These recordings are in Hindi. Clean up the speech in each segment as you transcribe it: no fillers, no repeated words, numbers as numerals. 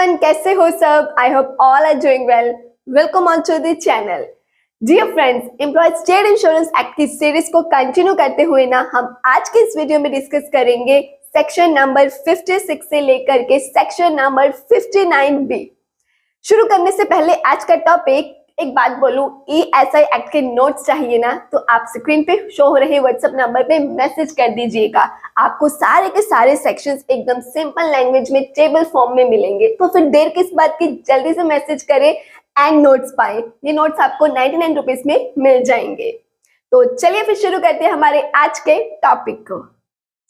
एवरीवन, कैसे हो सब? I hope all are doing well. Welcome on to the channel. Dear friends, employees state insurance act की सीरीज को कंटिन्यू करते हुए ना हम आज के इस वीडियो में डिस्कस करेंगे सेक्शन नंबर 56 से लेकर के सेक्शन नंबर 59B। शुरू करने से पहले आज का टॉपिक, एक बात बोलूं, ESI एक्ट के नोट्स चाहिए ना तो आप स्क्रीन पे शो हो रहे व्हाट्सएप नंबर पे मैसेज कर दीजिएगा। आपको सारे के सारे सेक्शंस एकदम सिंपल लैंग्वेज में टेबल फॉर्म में मिलेंगे, तो फिर देर किस बात की, जल्दी से मैसेज करें एंड नोट्स पाएं। ये नोट्स आपको 99 रुपीज में मिल जाएंगे। तो चलिए फिर शुरू करते हैं हमारे आज के टॉपिक को।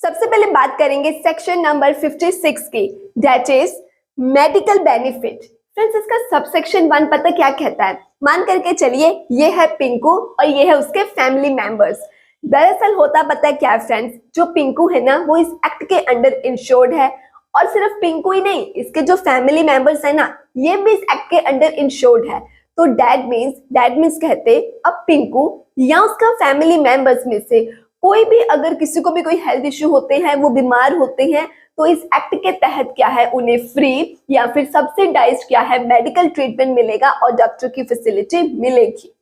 सबसे पहले बात करेंगे सेक्शन नंबर 56 की, that is medical benefit. Friends, इसका सबसेक्शन 1 पता क्या कहता है? मान करके चलिए ये है पिंकू और ये है उसके फैमिली मेंबर्स। दरअसल होता पता है क्या फ्रेंड्स, जो पिंकू है ना वो इस एक्ट के अंडर इंश्योर्ड है, और सिर्फ पिंकू ही नहीं, इसके जो फैमिली मेंबर्स है ना ये भी इस एक्ट के अंडर इंश्योर्ड है। तो दैट मीन्स कहते अब पिंकू या उसका फैमिली मेंबर्स में से कोई भी, अगर किसी को भी कोई हेल्थ इश्यू होते हैं, वो बीमार होते हैं, तो इस एक्ट के तहत क्या है, उन्हें फ्री या फिर सब्सिडाइज्ड क्या है, मेडिकल ट्रीटमेंट मिलेगा और डॉक्टर की फैसिलिटी मिलेगी।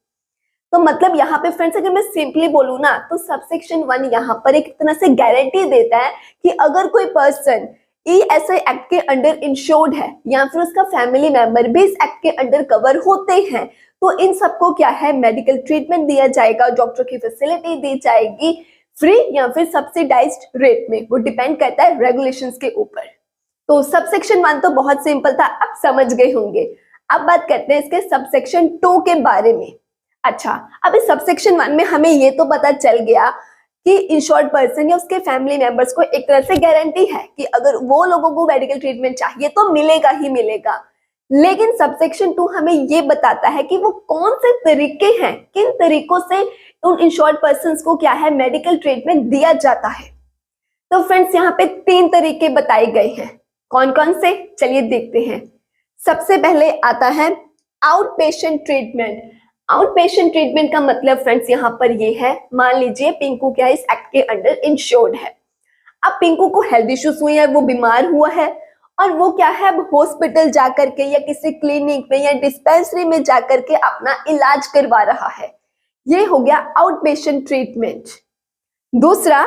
तो मतलब यहाँ पे फ्रेंड्स, अगर मैं सिंपली बोलूँ ना तो सबसेक्शन 1 यहाँ पर एक तरह से गारंटी देता है कि अगर कोई पर्सन ESI एक्ट के अंडर इंश्योर्ड है या फिर उसका फैमिली मेंबर भी इस एक्ट के अंडर कवर होते हैं, तो इन सबको क्या है, मेडिकल ट्रीटमेंट दिया जाएगा, डॉक्टर की फैसिलिटी दी जाएगी फ्री या फिर सब्सिडाइज्ड रेट में। वो डिपेंड करता है रेगुलेशंस के ऊपर। तो सबसेक्शन 1 तो बहुत सिंपल था, आप समझ गए होंगे। अब बात करते हैं इसके सबसेक्शन 2 के बारे में। अच्छा, अब इस सबसेक्शन 1 में हमें ये तो पता चल गया कि इंश्योर्ड पर्सन या उसके फैमिली मेंबर्स को एक तरह से गारंटी है कि अगर वो लोगों को मेडिकल ट्रीटमेंट चाहिए तो मिलेगा ही मिलेगा। लेकिन सबसेक्शन 2 हमें ये बताता है कि वो कौन से तरीके हैं, किन तरीकों से उन इंश्योर्ड पर्संस को क्या है, मेडिकल ट्रीटमेंट दिया जाता है। तो फ्रेंड्स, यहाँ पे 3 तरीके बताए गए हैं। कौन कौन से, चलिए देखते हैं। सबसे पहले आता है out patient treatment. Out patient treatment का मतलब फ्रेंड्स यहाँ पर ये है, मान लीजिए पिंकू क्या है इस एक्ट के अंडर इंश्योर्ड है। अब पिंकू को हेल्थ इश्यूज हुए हैं, वो बीमार हुआ है और वो क्या है, अब हॉस्पिटल जाकर के या किसी क्लिनिक में या डिस्पेंसरी में जाकर के अपना इलाज करवा रहा है। ये हो गया आउट पेशेंट ट्रीटमेंट। दूसरा,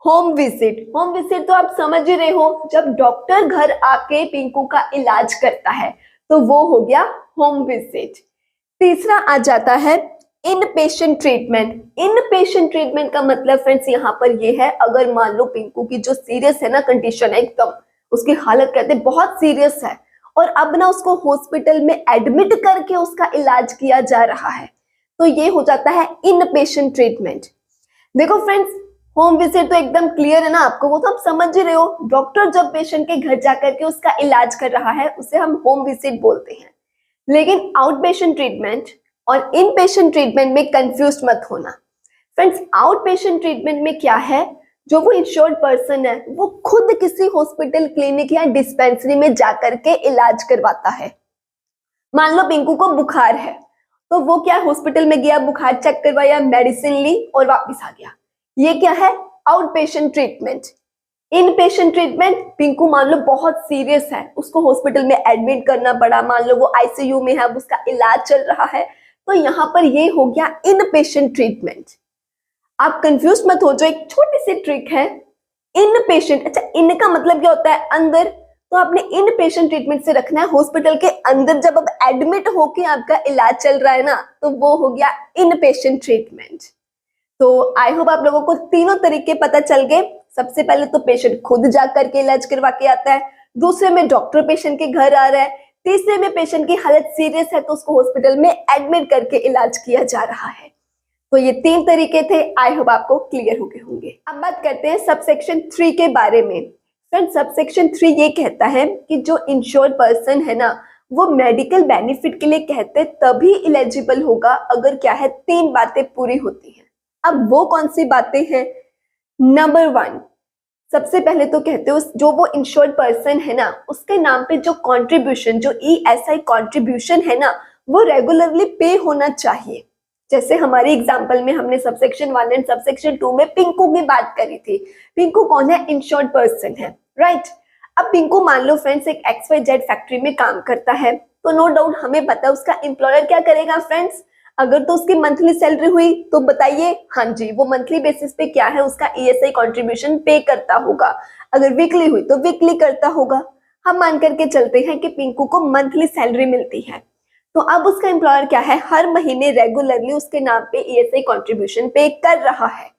होम विजिट। होम विजिट तो आप समझ ही रहे हो, जब डॉक्टर घर आके पिंकू का इलाज करता है तो वो हो गया होम विजिट। तीसरा आ जाता है इन पेशेंट ट्रीटमेंट। इन पेशेंट ट्रीटमेंट का मतलब फ्रेंड्स यहाँ पर ये है, अगर मान लो पिंकू की जो सीरियस है ना कंडीशन है, एकदम उसकी हालत कहते बहुत सीरियस है और अब ना उसको हॉस्पिटल में एडमिट करके उसका इलाज किया जा रहा है, तो ये हो जाता है इन पेशेंट ट्रीटमेंट। देखो फ्रेंड्स, होम विजिट तो एकदम क्लियर है ना आपको, वो तो आप समझ ही रहे हो। डॉक्टर जब पेशेंट के घर जाकर के उसका इलाज कर रहा है उसे हम होम विजिट बोलते हैं। लेकिन आउट पेशेंट ट्रीटमेंट और इन पेशेंट ट्रीटमेंट में कंफ्यूज मत होना। फ्रेंड्स, आउट पेशेंट ट्रीटमेंट में क्या है, जो वो इंश्योर्ड पर्सन है वो खुद किसी हॉस्पिटल, क्लिनिक या डिस्पेंसरी में जाकर के इलाज करवाता है। मान लो पिंकू को बुखार है तो वो क्या, हॉस्पिटल में गया, बुखार चेक करवाया, मेडिसिन ली और वापस आ गया। ये क्या है, आउट पेशेंट ट्रीटमेंट। इन पेशेंट ट्रीटमेंट, पिंकू मान लो बहुत सीरियस है, उसको हॉस्पिटल में एडमिट करना पड़ा, मान लो वो ICU में है, अब उसका इलाज चल रहा है, तो यहाँ पर ये हो गया इन पेशेंट ट्रीटमेंट। आप कंफ्यूज मत हो जाओ, एक छोटी सी ट्रिक है। इन पेशेंट, अच्छा इन का मतलब क्या होता है, अंदर, तो आपने इन पेशेंट ट्रीटमेंट से रखना है हॉस्पिटल के अंदर, जब अब एडमिट होके आपका इलाज चल रहा है ना तो वो हो गया इन पेशेंट ट्रीटमेंट। तो आई होप आप लोगों को तीनों तरीके पता चल गए। सबसे पहले तो पेशेंट खुद जाकर के इलाज करवा के आता है, दूसरे में डॉक्टर पेशेंट के घर आ रहा है, तीसरे में पेशेंट की हालत सीरियस है तो उसको हॉस्पिटल में एडमिट करके इलाज किया जा रहा है। तो ये 3 तरीके थे, आई होप आपको क्लियर हो गए होंगे। अब बात करते हैं सबसेक्शन 3 के बारे में। फ्रेंड्स, सबसेक्शन 3 ये कहता है कि जो इंश्योर्ड पर्सन है ना वो मेडिकल बेनिफिट के लिए कहते तभी एलिजिबल होगा अगर क्या है, 3 बातें पूरी होती हैं। अब वो कौन सी बातें हैं? नंबर 1, सबसे पहले तो कहते हो जो वो इंश्योर्ड पर्सन है ना उसके नाम पे जो कंट्रीब्यूशन, जो ESI कंट्रीब्यूशन है ना वो रेगुलरली पे होना चाहिए। जैसे हमारी एग्जांपल में हमने सबसेक्शन 1 एंड सबसेक्शन 2 में पिंकू की बात करी थी। पिंकू कौन है? इंश्योर्ड पर्सन है, राइट। अब पिंकू मान लो फ्रेंड्स एक XYZ फैक्ट्री में काम करता है, तो नो डाउट हमें पता है उसका एम्प्लॉयर क्या करेगा फ्रेंड्स। अगर तो उसकी मंथली सैलरी हुई तो बताइए, हाँ जी, वो मंथली बेसिस पे क्या है उसका ESI कंट्रीब्यूशन पे करता होगा। अगर वीकली हुई तो वीकली करता होगा। हम मान करके चलते हैं कि पिंकू को मंथली सैलरी मिलती है, तो अब उसका एम्प्लॉयर क्या है, हर महीने रेगुलरली उसके नाम पे ESI कंट्रीब्यूशन पे कर रहा है।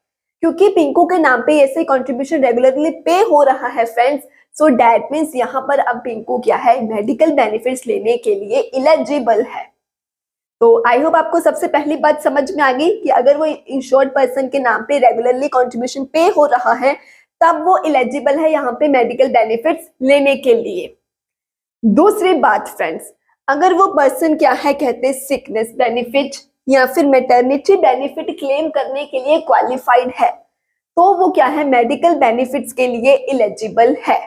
क्योंकि पिंकू के नाम पे ESI कंट्रीब्यूशन रेगुलरली पे हो रहा है फ्रेंड्स, सो दैट मीन्स यहाँ पर अब पिंकू क्या है, मेडिकल बेनिफिट्स लेने के लिए इलिजिबल है। तो आई होप आपको सबसे पहली बात समझ में आ गई कि अगर वो इंश्योर्ड पर्सन के नाम पे रेगुलरली कंट्रीब्यूशन पे हो रहा है तब वो एलिजिबल है यहाँ पे मेडिकल बेनिफिट्स लेने के लिए। दूसरी बात फ्रेंड्स, अगर वो पर्सन क्या है कहते हैं सिकनेस बेनिफिट या फिर मैटरनिटी बेनिफिट क्लेम करने के लिए क्वालिफाइड है तो वो क्या है, मेडिकल बेनिफिट्स के लिए एलिजिबल है।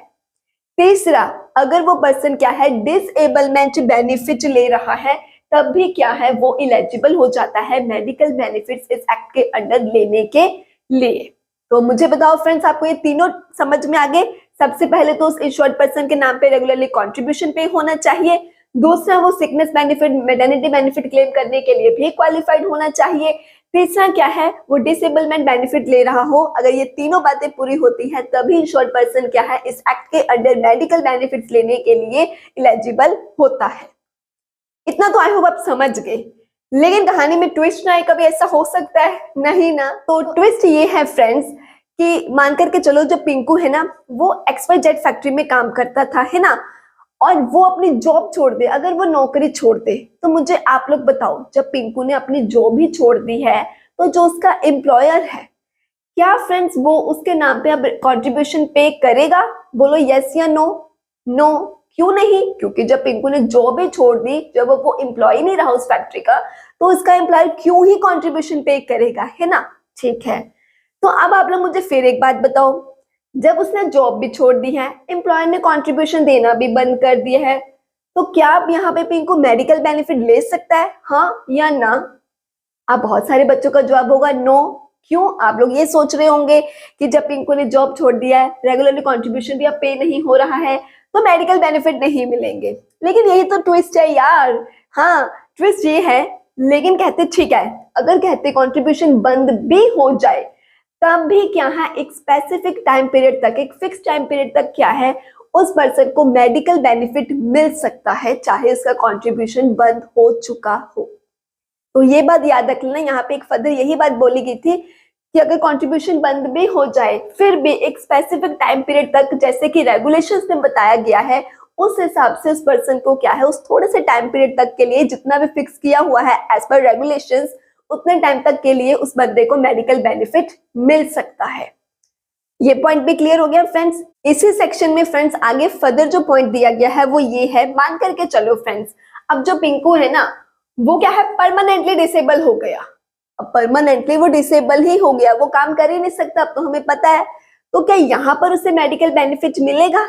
तीसरा, अगर वो पर्सन क्या है डिसेबलमेंट बेनिफिट ले रहा है तब भी क्या है वो इलिजिबल हो जाता है मेडिकल बेनिफिट्स इस एक्ट के अंडर लेने के लिए। तो मुझे बताओ फ्रेंड्स, आपको ये तीनों समझ में आ गए। सबसे पहले तो उस इंश्योर्ड पर्सन के नाम पे रेगुलरली कंट्रीब्यूशन पे होना चाहिए। दूसरा, वो sickness benefit maternity benefit claim करने के लिए भी क्वालिफाइड होना चाहिए। तीसरा क्या है, वो डिसेबलमेंट बेनिफिट ले रहा हो। अगर ये तीनों बातें पूरी होती है तभी इंश्योर्ड पर्सन क्या है इस एक्ट के अंडर मेडिकल बेनिफिट्स लेने के लिए इलिजिबल होता है। इतना तो आई होप आप समझ गए, लेकिन कहानी में ट्विस्ट ना है, कभी ऐसा हो सकता है नहीं ना। तो ट्विस्ट ये है फ्रेंड्स कि मान करके चलो जब पिंकू है ना वो XYZ फैक्ट्री में काम करता था है ना, और वो अपनी जॉब छोड़ दे, अगर वो नौकरी छोड़ दे तो मुझे आप लोग बताओ जब पिंकू ने अपनी जॉब ही छोड़ दी है तो जो उसका एम्प्लॉयर है क्या फ्रेंड्स वो उसके नाम पे अब कंट्रीब्यूशन पे करेगा? बोलो यस या नो। नो, क्यों नहीं? क्योंकि जब पिंकू ने जॉब ही छोड़ दी, जब वो एम्प्लॉय नहीं रहा उस फैक्ट्री का, तो उसका एम्प्लॉयर क्यों ही कंट्रीब्यूशन पे करेगा, है ना। ठीक है, तो अब आप लोग मुझे फिर एक बात बताओ, जब उसने जॉब भी छोड़ दी है, एम्प्लॉयर ने कंट्रीब्यूशन देना भी बंद कर दिया है, तो क्या अब यहाँ पे पिंकू मेडिकल बेनिफिट ले सकता है, हाँ या ना? अब बहुत सारे बच्चों का जवाब होगा नो। क्यों? आप लोग ये सोच रहे होंगे कि जब पिंकू ने जॉब छोड़ दिया है, रेगुलरली कंट्रीब्यूशन भी अब पे नहीं हो रहा है, तो मेडिकल बेनिफिट नहीं मिलेंगे। लेकिन यही तो ट्विस्ट है यार। हाँ, ट्विस्ट ये है, लेकिन कहते ठीक है, अगर कहते कंट्रीब्यूशन बंद भी हो जाए तब भी क्या है एक स्पेसिफिक टाइम पीरियड तक, एक फिक्स टाइम पीरियड तक क्या है उस पर्सन को मेडिकल बेनिफिट मिल सकता है, चाहे उसका कंट्रीब्यूशन बंद हो चुका हो। तो ये बात याद रख लेना, यहाँ पे एक फर्दर यही बात बोली गई थी कि अगर कंट्रीब्यूशन बंद भी हो जाए फिर भी एक स्पेसिफिक टाइम पीरियड तक, जैसे कि रेगुलेशंस में बताया गया है, उस हिसाब से उस पर्सन को क्या है उस थोड़े से टाइम पीरियड तक के लिए जितना भी फिक्स किया हुआ है एज पर रेगुलेशंस, उतने टाइम तक के लिए उस बंदे को मेडिकल बेनिफिट मिल सकता है। ये पॉइंट भी क्लियर हो गया फ्रेंड्स। इसी सेक्शन में फ्रेंड्स आगे फर्दर जो पॉइंट दिया गया है वो ये है, मान करके चलो फ्रेंड्स, अब जो पिंकू है ना वो क्या है परमानेंटली डिसेबल हो गया। अब परमानेंटली वो डिसेबल ही हो गया, वो काम कर ही नहीं सकता, अब तो हमें पता है। तो क्या यहाँ पर उसे मेडिकल बेनिफिट मिलेगा?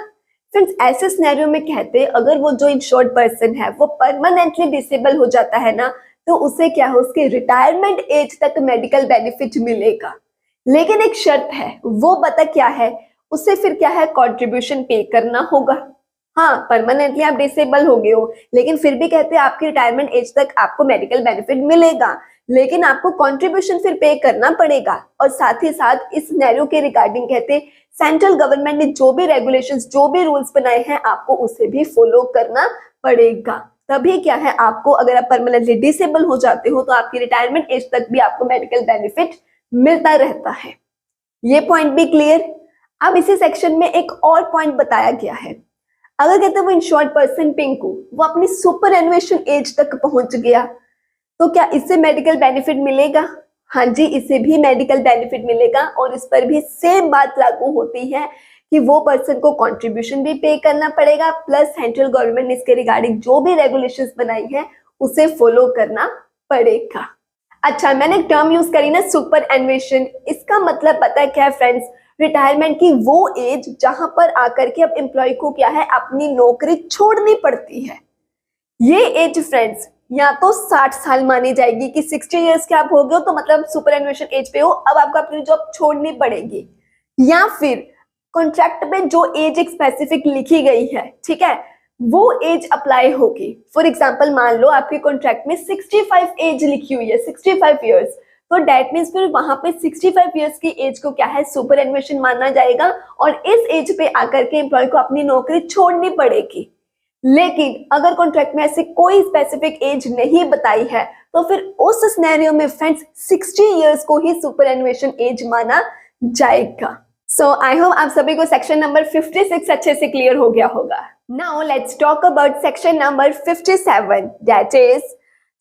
फ्रेंड्स ऐसे सिनेरियो में कहते अगर वो जो इंश्योर्ड पर्सन है वो परमानेंटली डिसेबल हो जाता है ना, तो उसे क्या है उसके रिटायरमेंट एज तक मेडिकल बेनिफिट मिलेगा। लेकिन एक शर्त है, वो बता क्या है, उसे फिर क्या है कंट्रीब्यूशन पे करना होगा। हाँ, परमानेंटली आप डिसेबल हो गए हो, लेकिन फिर भी कहते हैं आपकी रिटायरमेंट एज तक आपको मेडिकल बेनिफिट मिलेगा, लेकिन आपको कंट्रीब्यूशन फिर पे करना पड़ेगा। और साथ ही साथ इस सिनेरियो के रिगार्डिंग कहते सेंट्रल गवर्नमेंट ने जो भी रेगुलेशंस, जो भी रूल्स बनाए हैं आपको उसे भी फॉलो करना पड़ेगा। तभी क्या है आपको, अगर आप परमानेंटली डिसेबल हो जाते हो तो आपकी रिटायरमेंट एज तक भी आपको मेडिकल बेनिफिट मिलता रहता है। ये पॉइंट भी क्लियर। अब इसी सेक्शन में एक और पॉइंट बताया गया है, अगर कहते हैं वो इंश्योर्ड पर्सन पिंकू वो अपनी सुपर एनुएशन एज तक पहुंच गया, तो क्या इससे मेडिकल बेनिफिट मिलेगा? हाँ जी, इसे भी मेडिकल बेनिफिट मिलेगा, और इस पर भी सेम बात लागू होती है कि वो पर्सन को कंट्रीब्यूशन भी पे करना पड़ेगा, प्लस सेंट्रल गवर्नमेंट ने इसके रिगार्डिंग जो भी रेगुलेशंस बनाई है उसे फॉलो करना पड़ेगा। अच्छा, मैंने एक टर्म यूज करी ना सुपर एनुएशन, इसका मतलब पता है क्या है फ्रेंड्स, रिटायरमेंट की वो एज जहां पर आकर के अब एम्प्लॉय को क्या है अपनी नौकरी छोड़नी पड़ती है। ये एज फ्रेंड्स या तो 60 साल मानी जाएगी कि 60 इयर्स के आप हो गए हो तो मतलब सुपर एनुएशन एज पे हो, अब आपको अपनी जॉब छोड़नी पड़ेगी, या फिर कॉन्ट्रैक्ट में जो एज एक स्पेसिफिक लिखी गई है, ठीक है, वो एज अप्लाई होगी। फॉर एग्जाम्पल मान लो आपके कॉन्ट्रैक्ट में 65 एज लिखी हुई है, 65 ईयर्स, तो डेट मीन्स फिर वहां पे 65 ईयर्स की एज को क्या है, सुपर एनुएशन माना जाएगा और इस एज पे आकर के एम्प्लॉय को अपनी नौकरी छोड़नी पड़ेगी। लेकिन अगर कॉन्ट्रैक्ट में ऐसे कोई स्पेसिफिक एज नहीं बताई है तो फिर उस सिनेरियो में फ्रेंड्स 60 इयर्स को ही सुपर एनुएशन एज माना जाएगा। सो आई होप आप सभी को सेक्शन नंबर 56 अच्छे से क्लियर हो गया होगा। Now let's talk about section number 57, that is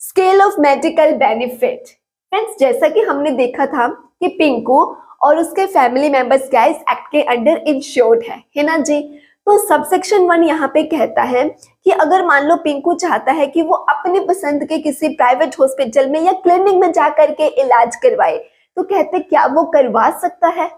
scale of medical benefit. Friends, जैसा कि हमने देखा था कि पिंकू और उसके फैमिली मेंबर्स क्या इस एक्ट के अंडर इंश्योर्ड है ना जी। तो सबसेक्शन 1 यहाँ पे कहता है कि अगर मान लो पिंकू चाहता है कि वो अपनी पसंद के किसी प्राइवेट हॉस्पिटल में या क्लिनिक में जाकर के इलाज करवाए, तो कहते क्या वो करवा सकता है?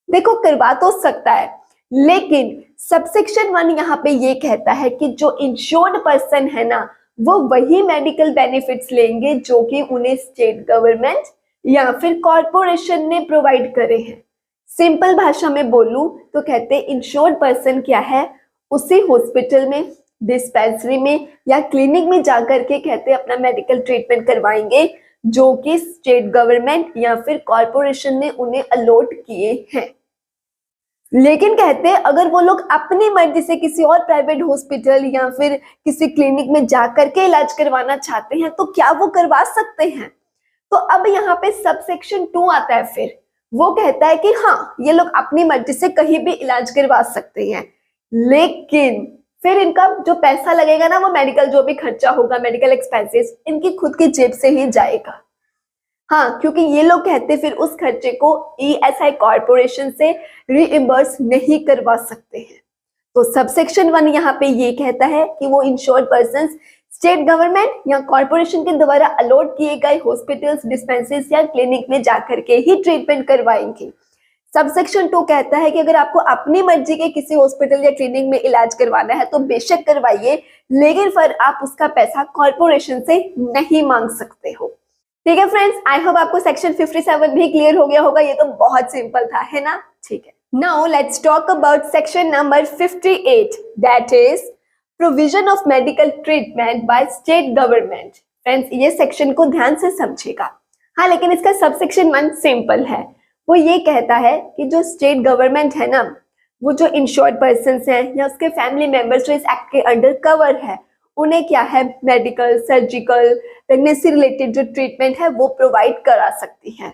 देखो, करवा तो सकता है, लेकिन सबसेक्शन 1 यहाँ पे ये कहता है कि जो इंश्योर्ड पर्सन है ना, वो वही मेडिकल बेनिफिट्स लेंगे जो कि उन्हें स्टेट गवर्नमेंट या फिर कॉर्पोरेशन ने प्रोवाइड करे हैं। सिंपल भाषा में बोलूं तो कहते हैं इंश्योर्ड पर्सन क्या है, उसी हॉस्पिटल में, डिस्पेंसरी में या क्लिनिक में जाकर के कहते अपना मेडिकल ट्रीटमेंट करवाएंगे जो कि स्टेट गवर्नमेंट या फिर कॉर्पोरेशन ने उन्हें अलॉट किए हैं। लेकिन कहते हैं अगर वो लोग अपनी मर्जी से किसी और प्राइवेट हॉस्पिटल या फिर किसी क्लिनिक में जाकर के इलाज करवाना चाहते हैं तो क्या वो करवा सकते हैं? तो अब यहाँ पे सबसेक्शन 2 आता है, फिर वो कहता है कि हाँ, ये लोग अपनी मर्जी से कहीं भी इलाज करवा सकते हैं, लेकिन फिर इनका जो पैसा लगेगा ना, वो मेडिकल जो भी खर्चा होगा, मेडिकल एक्सपेंसेस, इनकी खुद की जेब से ही जाएगा। हाँ, क्योंकि ये लोग कहते फिर उस खर्चे को ईएसआई कॉर्पोरेशन से रीइंबर्स नहीं करवा सकते हैं। तो सबसेक्शन 1 यहाँ पे ये कहता है कि वो इंश्योर्ड पर्संस स्टेट गवर्नमेंट या कॉर्पोरेशन के द्वारा अलॉट किए गए हॉस्पिटल्स, डिस्पेंसरीज या क्लिनिक में जाकर के ही ट्रीटमेंट करवाएंगे। सबसेक्शन 2 कहता है कि अगर आपको अपनी मर्जी के किसी हॉस्पिटल या क्लिनिक में इलाज करवाना है तो बेशक करवाइए, लेकिन फिर आप उसका पैसा कॉर्पोरेशन से नहीं मांग सकते हो। ठीक है फ्रेंड्स, आई होप आपको सेक्शन 57 भी क्लियर हो गया होगा। ये तो बहुत सिंपल था, है ना? ठीक है, now let's talk about section number 58, that is provision of medical treatment by state government. Friends, ये सेक्शन को ध्यान से समझिएगा। हाँ, लेकिन इसका सबसेक्शन 1 सिंपल है। वो ये कहता है कि जो स्टेट गवर्नमेंट है ना, वो जो इंश्योर्ड पर्सन हैं या उसके फैमिली मेंबर्स जो इस एक्ट के अंडर कवर है, उन्हें क्या है, मेडिकल, सर्जिकल, प्रेगनेंसी रिलेटेड जो ट्रीटमेंट है वो प्रोवाइड करा सकती है।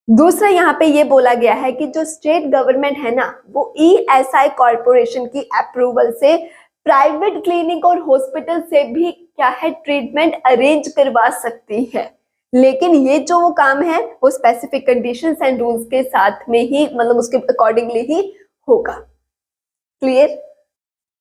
दूसरा यहाँ पे ये बोला गया है कि जो स्टेट गवर्नमेंट है ना, वो ईएसआई कॉर्पोरेशन की अप्रूवल से प्राइवेट क्लिनिक और हॉस्पिटल से भी क्या है, ट्रीटमेंट अरेंज करवा सकती है। लेकिन ये जो वो काम है वो स्पेसिफिक कंडीशंस एंड रूल्स के साथ में ही, मतलब उसके अकॉर्डिंगली ही होगा। क्लियर?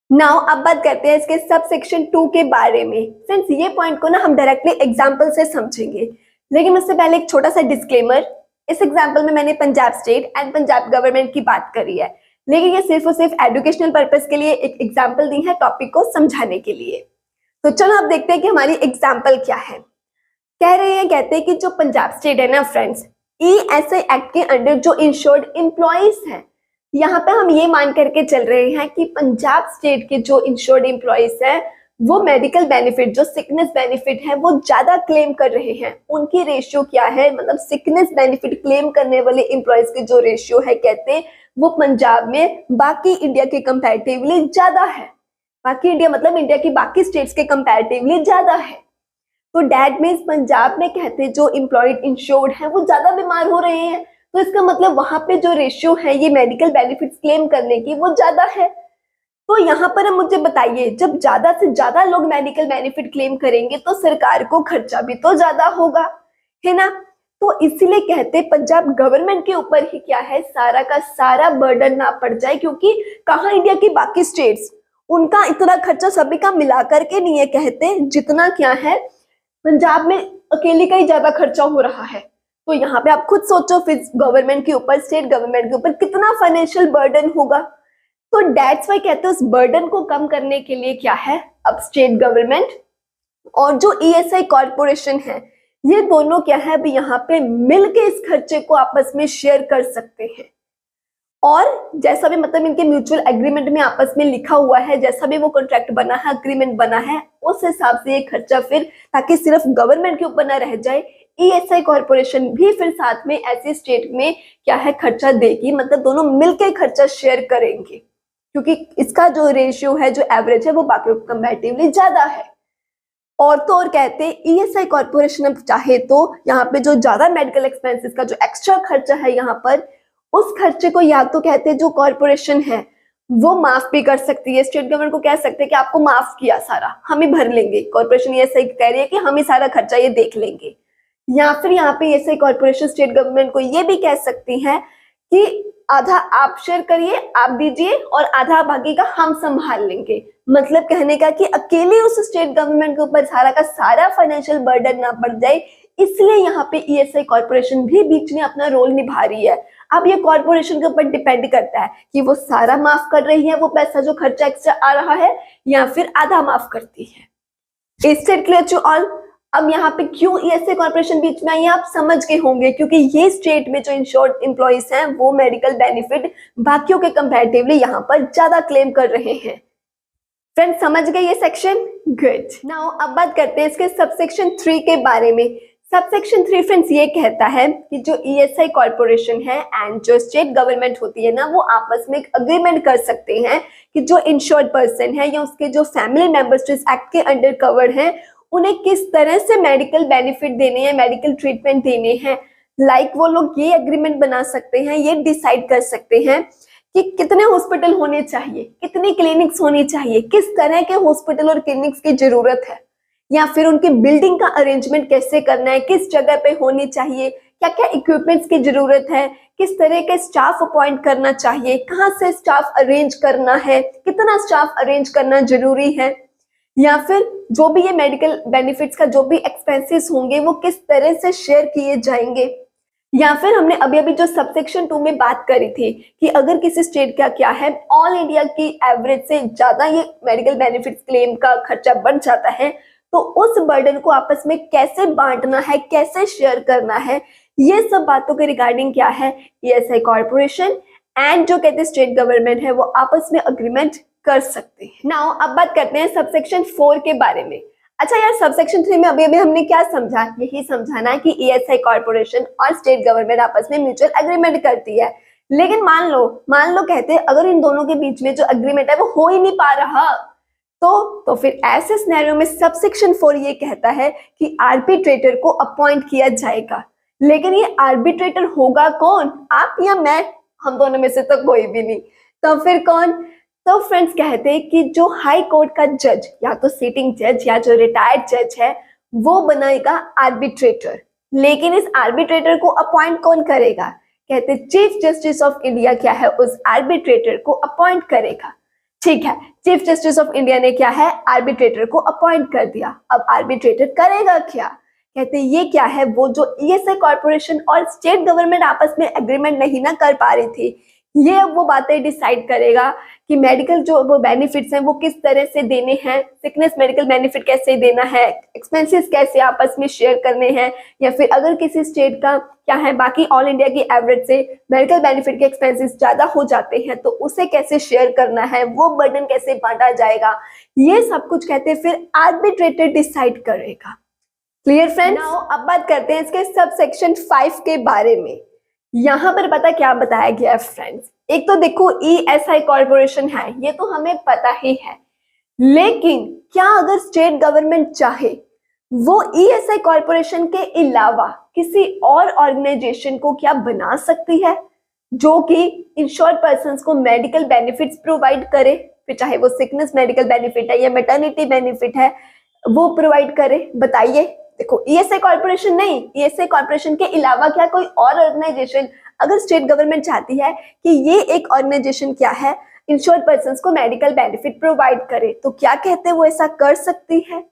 नाउ अब बात करते हैं इसके सब सेक्शन 2 के बारे में। फ्रेंड्स, ये पॉइंट को ना हम डायरेक्टली एग्जांपल से समझेंगे, लेकिन उससे पहले एक छोटा सा डिस्क्लेमर। इस एग्जांपल में मैंने Punjab state and Punjab government की बात करी है, लेकिन ये सिर्फ और सिर्फ एजुकेशनल पर्पस के लिए एक एग्जांपल दी है, टॉपिक को समझाने के लिए। तो चलो अब देखते हैं कि हमारी एग्जाम्पल क्या है। कह रहे हैं, कहते हैं कि जो पंजाब स्टेट है ना फ्रेंड्स, ईएसआई एक्ट के अंडर जो इंश्योर्ड एम्प्लॉइज हैं, यहाँ पे हम ये मान करके चल रहे हैं कि पंजाब स्टेट के जो इंश्योर्ड एम्प्लॉइज हैं वो मेडिकल बेनिफिट, जो सिकनेस बेनिफिट है, वो ज्यादा क्लेम कर रहे हैं। उनकी रेशियो क्या है, मतलब सिकनेस बेनिफिट क्लेम करने वाले एम्प्लॉइज की जो रेशियो है, कहते हैं वो पंजाब में बाकी इंडिया के कंपैरेटिवली ज्यादा है। बाकी इंडिया मतलब इंडिया की बाकी स्टेट्स के कंपैरेटिवली ज्यादा है। तो दैट मीन्स पंजाब में कहते हैं जो एम्प्लॉयड इंश्योर्ड है वो ज्यादा बीमार हो रहे हैं, तो इसका मतलब वहां पे जो रेशियो है ये मेडिकल बेनिफिट्स क्लेम करने की वो ज्यादा है। तो यहाँ पर हम मुझे बताइए, जब ज्यादा से ज्यादा लोग मेडिकल बेनिफिट क्लेम करेंगे तो सरकार को खर्चा भी तो ज्यादा होगा, है ना? तो इसीलिए कहते पंजाब गवर्नमेंट के ऊपर ही क्या है, सारा का सारा बर्डन ना पड़ जाए, क्योंकि कहाँ इंडिया की बाकी स्टेट्स, उनका इतना खर्चा सभी का मिला करके नहीं है, कहते जितना क्या है पंजाब में अकेले का ही ज्यादा खर्चा हो रहा है। तो यहाँ पे आप खुद सोचो फिर गवर्नमेंट के ऊपर, स्टेट गवर्नमेंट के ऊपर कितना फाइनेंशियल बर्डन होगा। तो दैट्स वाई कहते हैं उस बर्डन को कम करने के लिए क्या है, अब स्टेट गवर्नमेंट और जो ईएसआई कॉर्पोरेशन है, ये दोनों क्या है, अभी यहाँ पे मिलके इस खर्चे को आपस में शेयर कर सकते हैं। और जैसा भी मतलब इनके म्यूचुअल एग्रीमेंट में आपस में लिखा हुआ है, जैसा भी वो कॉन्ट्रैक्ट बना है, अग्रीमेंट बना है, उस हिसाब से ये खर्चा फिर, ताकि सिर्फ गवर्नमेंट के ऊपर ना रह जाए, ईएसआई कॉर्पोरेशन भी फिर साथ में ऐसे स्टेट में क्या है खर्चा देगी, मतलब दोनों मिलकर खर्चा शेयर करेंगे, क्योंकि इसका जो रेशियो है, जो एवरेज है, वो बाकी कंपैरेटिवली ज्यादा है। और तो और कहते हैं ईएसआई कॉर्पोरेशन अब चाहे तो यहाँ पे जो ज्यादा मेडिकल एक्सपेंसेस का जो एक्स्ट्रा खर्चा है यहाँ पर, उस खर्चे को या तो कहते हैं जो कॉर्पोरेशन है वो माफ भी कर सकती है, स्टेट गवर्नमेंट को कह सकते हैं कि आपको माफ किया सारा, हम ही भर लेंगे। कॉर्पोरेशन ये सही कह रही है कि हम ही सारा खर्चा ये देख लेंगे। या फिर यहाँ पे ऐसे कॉर्पोरेशन स्टेट गवर्नमेंट को ये भी कह सकती है कि आधा आप शेयर करिए, आप दीजिए, और आधा बाकी का हम संभाल लेंगे। मतलब कहने का कि अकेले उस स्टेट गवर्नमेंट के ऊपर सारा का सारा फाइनेंशियल बर्डन ना पड़ जाए, इसलिए यहाँ पे ईएसआई कॉर्पोरेशन भी बीच में अपना रोल निभा रही है। अब ये कॉर्पोरेशन के ऊपर डिपेंड करता है कि वो सारा माफ कर रही है वो पैसा जो खर्चा एक्स्ट्रा आ रहा है, या फिर आधा माफ करती है। Is it clear to all? अब यहाँ पे क्यों ईएसआई कॉर्पोरेशन बीच में आई है आप समझ गए होंगे, क्योंकि ये स्टेट में जो इंश्योर्ड एम्प्लॉइज हैं वो मेडिकल बेनिफिट बाकियों के कंपैरेटिवली यहाँ पर ज्यादा क्लेम कर रहे हैं। फ्रेंड्स समझ गए ये सेक्शन? गुड। नाउ अब बात करते हैं इसके सबसेक्शन 3 के बारे में। सबसेक्शन 3 फ्रेंड्स ये कहता है कि जो ईएसआई कॉर्पोरेशन है एंड जो स्टेट गवर्नमेंट होती है ना, वो आपस में एक अग्रीमेंट कर सकते हैं कि जो इंश्योर्ड पर्सन है या उसके जो फैमिली मेंबर्स जो इस एक्ट के अंडर कवर्ड हैं, उन्हें किस तरह से मेडिकल बेनिफिट देने हैं, मेडिकल ट्रीटमेंट देने हैं। लाइक वो लोग ये एग्रीमेंट बना सकते हैं, ये डिसाइड कर सकते हैं कि कितने हॉस्पिटल होने चाहिए, कितनी क्लिनिक्स होनी चाहिए, किस तरह के हॉस्पिटल और क्लिनिक्स की जरूरत है, या फिर उनकी बिल्डिंग का अरेंजमेंट कैसे करना है, किस जगह पे होनी चाहिए, क्या क्या इक्विपमेंट्स की जरूरत है, किस तरह के स्टाफ अपॉइंट करना चाहिए, कहाँ से स्टाफ अरेंज करना है, कितना स्टाफ अरेंज करना जरूरी है, या फिर जो भी ये मेडिकल बेनिफिट्स का जो भी एक्सपेंसेस होंगे वो किस तरह से शेयर किए जाएंगे। या फिर हमने अभी अभी जो सबसेक्शन 2 में बात करी थी कि अगर किसी स्टेट का क्या है ऑल इंडिया की एवरेज से ज्यादा ये मेडिकल बेनिफिट्स क्लेम का खर्चा बढ़ जाता है, तो उस बर्डन को आपस में कैसे बांटना है, कैसे शेयर करना है, ये सब बातों के रिगार्डिंग क्या है ईएसआई कॉर्पोरेशन एंड जो कहते हैं स्टेट गवर्नमेंट है वो आपस में अग्रीमेंट कर सकते हैं। नाउ अब बात करते हैं सबसेक्शन 4 के बारे में। अच्छा यार, सबसेक्शन 3 में अभी अभी हमने क्या समझा, यही समझाना है कि ईएसआई कॉर्पोरेशन और स्टेट गवर्नमेंट आपस में म्यूचुअल एग्रीमेंट करती है। लेकिन मान लो कहते हैं अगर इन दोनों के बीच में जो एग्रीमेंट है वो हो ही नहीं पा रहा, तो फिर ऐसे सिनेरियो में सबसेक्शन 4 ये कहता है कि आर्बिट्रेटर को अपॉइंट किया जाएगा। लेकिन ये आर्बिट्रेटर होगा कौन, आप या मैं? हम दोनों में से तो कोई भी नहीं। तो फिर कौन? तो फ्रेंड्स कहते हैं कि जो हाई कोर्ट का जज, या तो सिटिंग जज या जो रिटायर्ड जज है, वो बनाएगा आर्बिट्रेटर। लेकिन इस आर्बिट्रेटर को अपॉइंट कौन करेगा? कहते चीफ जस्टिस ऑफ इंडिया क्या है उस आर्बिट्रेटर को अपॉइंट करेगा। ठीक है, चीफ जस्टिस ऑफ इंडिया ने क्या है आर्बिट्रेटर को अपॉइंट कर दिया। अब आर्बिट्रेटर करेगा क्या? कहते ये क्या है, वो जो ईएसआई कॉर्पोरेशन और स्टेट गवर्नमेंट आपस में एग्रीमेंट नहीं ना कर पा रही थी, ये अब वो बातें डिसाइड करेगा कि मेडिकल जो वो बेनिफिट्स हैं वो किस तरह से देने हैं, सिकनेस मेडिकल बेनिफिट कैसे देना है, एक्सपेंसेस कैसे आपस में शेयर करने हैं, या फिर अगर किसी स्टेट का क्या है बाकी ऑल इंडिया की एवरेज से मेडिकल बेनिफिट के एक्सपेंसेस ज्यादा हो जाते हैं तो उसे कैसे शेयर करना है, वो बर्डन कैसे बांटा जाएगा, ये सब कुछ कहते फिर आर्बिट्रेटर डिसाइड करेगा। Clear friends? नाउ अब बात करते हैं इसके सबसेक्शन 5 के बारे में। यहाँ पर पता क्या बताया गया है फ्रेंड्स, एक तो देखो ईएसआई कॉर्पोरेशन है, ये तो हमें पता ही है, लेकिन क्या अगर स्टेट गवर्नमेंट चाहे वो ईएसआई कॉर्पोरेशन के अलावा किसी और ऑर्गेनाइजेशन को क्या बना सकती है जो कि इंश्योर्ड पर्संस को मेडिकल बेनिफिट्स प्रोवाइड करे, फिर चाहे वो सिकनेस मेडिकल बेनिफिट है या मैटरनिटी बेनिफिट है वो प्रोवाइड करे। बताइए, देखो ईएसआई कॉर्पोरेशन नहीं, ईएसआई कॉर्पोरेशन के अलावा क्या कोई और ऑर्गेनाइजेशन अगर स्टेट गवर्नमेंट चाहती है कि ये एक ऑर्गेनाइजेशन क्या है इंश्योर्ड पर्संस को मेडिकल बेनिफिट प्रोवाइड करे, तो क्या कहते हैं वो ऐसा कर सकती है?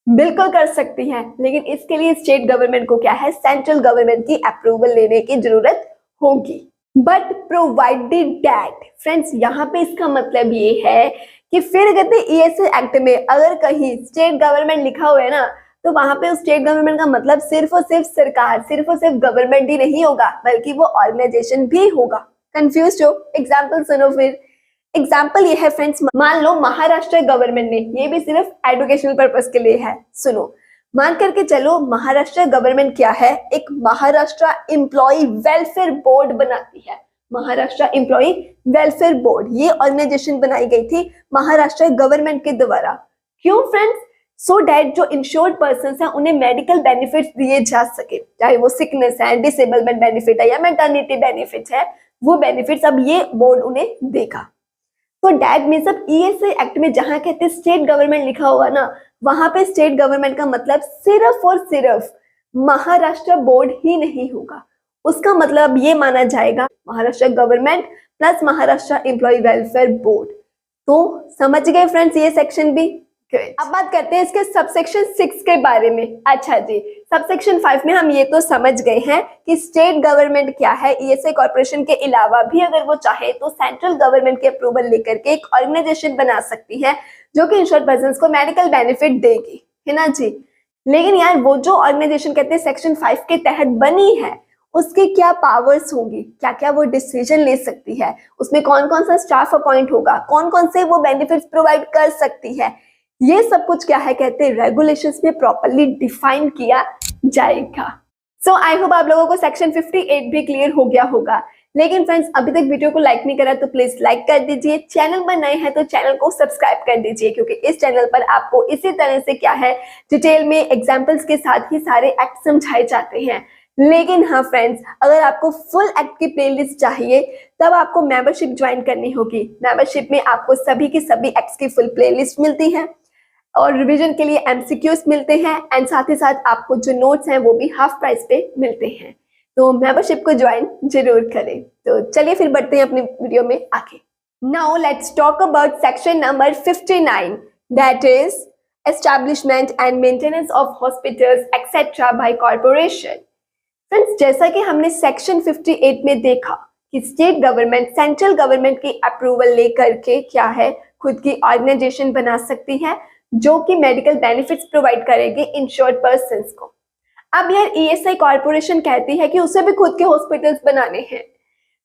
बिल्कुल कर सकती है, लेकिन इसके लिए स्टेट गवर्नमेंट को क्या है सेंट्रल गवर्नमेंट की अप्रूवल लेने की जरूरत होगी। बट प्रोवाइडेड दैट फ्रेंड्स, यहाँ पे इसका मतलब ये है कि फिर कहते ईएसआई एक्ट में अगर कहीं स्टेट गवर्नमेंट लिखा हुआ है ना, तो वहां पे उस स्टेट गवर्नमेंट का मतलब सिर्फ और सिर्फ सरकार, सिर्फ और सिर्फ गवर्नमेंट ही नहीं होगा, बल्कि वो ऑर्गेनाइजेशन भी होगा। कंफ्यूज हो? एग्जाम्पल सुनो फिर। एग्जाम्पल ये है फ्रेंड्स, मान लो महाराष्ट्र गवर्नमेंट ने, ये भी सिर्फ एजुकेशनल पर्पस के लिए है, सुनो। मान करके चलो महाराष्ट्र गवर्नमेंट क्या है, एक महाराष्ट्र एम्प्लॉय वेलफेयर बोर्ड बनाती है। महाराष्ट्र एम्प्लॉय वेलफेयर बोर्ड, ये ऑर्गेनाइजेशन बनाई गई थी महाराष्ट्र गवर्नमेंट के द्वारा। क्यों फ्रेंड्स? सो डैट जो इंश्योर्ड पर्सन है उन्हें मेडिकल बेनिफिट्स दिए जा सके, चाहे वो सिकनेस है, डिसेबलमेंट बेनिफिट है या मैटरनिटी बेनिफिट है, वो बेनिफिट्स अब ये बोर्ड उन्हें देगा। तो डैट मीन्स अब ईएसआई एक्ट में जहां कहते स्टेट गवर्नमेंट लिखा होगा ना, वहां पे स्टेट गवर्नमेंट का मतलब सिर्फ और सिर्फ महाराष्ट्र बोर्ड ही नहीं होगा। उसका मतलब ये माना जाएगा Maharashtra government plus Maharashtra employ welfare board. तो समझ गए फ्रेंड्स ये सेक्शन भी। अब बात करते हैं इसके सबसेक्शन 6 के बारे में। अच्छा जी, सबसेक्शन 5 में हम ये तो समझ गए हैं कि स्टेट गवर्नमेंट क्या है, ईएसआई कॉर्पोरेशन के अलावा भी अगर वो चाहे तो सेंट्रल गवर्नमेंट के अप्रूवल लेकर के एक ऑर्गेनाइजेशन बना सकती है जो कि इंश्योर्ड पर्संस को मेडिकल बेनिफिट देगी, है ना जी। लेकिन यार वो जो ऑर्गेनाइजेशन कहते हैं सेक्शन 5 के तहत बनी है, उसकी क्या पावर्स होंगी, क्या क्या वो डिसीजन ले सकती है, उसमें कौन कौन सा स्टाफ अपॉइंट होगा, कौन कौन से वो बेनिफिट्स प्रोवाइड कर सकती है, ये सब कुछ क्या है कहते हैं रेगुलेशंस में प्रॉपर्ली डिफाइन किया जाएगा। सो आई होप आप लोगों को सेक्शन 58 भी क्लियर हो गया होगा। लेकिन फ्रेंड्स अभी तक वीडियो को लाइक नहीं करा तो प्लीज लाइक कर दीजिए, चैनल पर नए हैं तो चैनल को सब्सक्राइब कर दीजिए, क्योंकि इस चैनल पर आपको इसी तरह से क्या है डिटेल में एग्जाम्पल्स के साथ ही सारे एक्ट समझाए जाते हैं। लेकिन हाँ फ्रेंड्स, अगर आपको फुल एक्ट की प्लेलिस्ट चाहिए तब आपको मेंबरशिप ज्वाइन करनी होगी। मेंबरशिप में आपको सभी की सभी एक्ट्स की फुल प्लेलिस्ट मिलती है और रिवीजन के लिए एमसीक्यूज मिलते हैं एंड साथ ही साथ आपको जो नोट्स हैं वो भी हाफ प्राइस पे मिलते हैं। तो मेंबरशिप को ज्वाइन जरूर करें। तो चलिए फिर बढ़ते हैं अपनी वीडियो में आगे। Now let's talk about section number 59, that is establishment and maintenance of hospitals etcetera by corporation. Friends जैसा कि हमने सेक्शन 58 में देखा कि स्टेट गवर्नमेंट सेंट्रल गवर्नमेंट की अप्रूवल लेकर के क्या है खुद की ऑर्गेनाइजेशन बना सकती है जो कि मेडिकल बेनिफिट्स प्रोवाइड करेगी इंश्योर्ड पर्संस को। अब यार ईएसआई कॉर्पोरेशन कहती है कि उसे भी खुद के हॉस्पिटल्स बनाने हैं,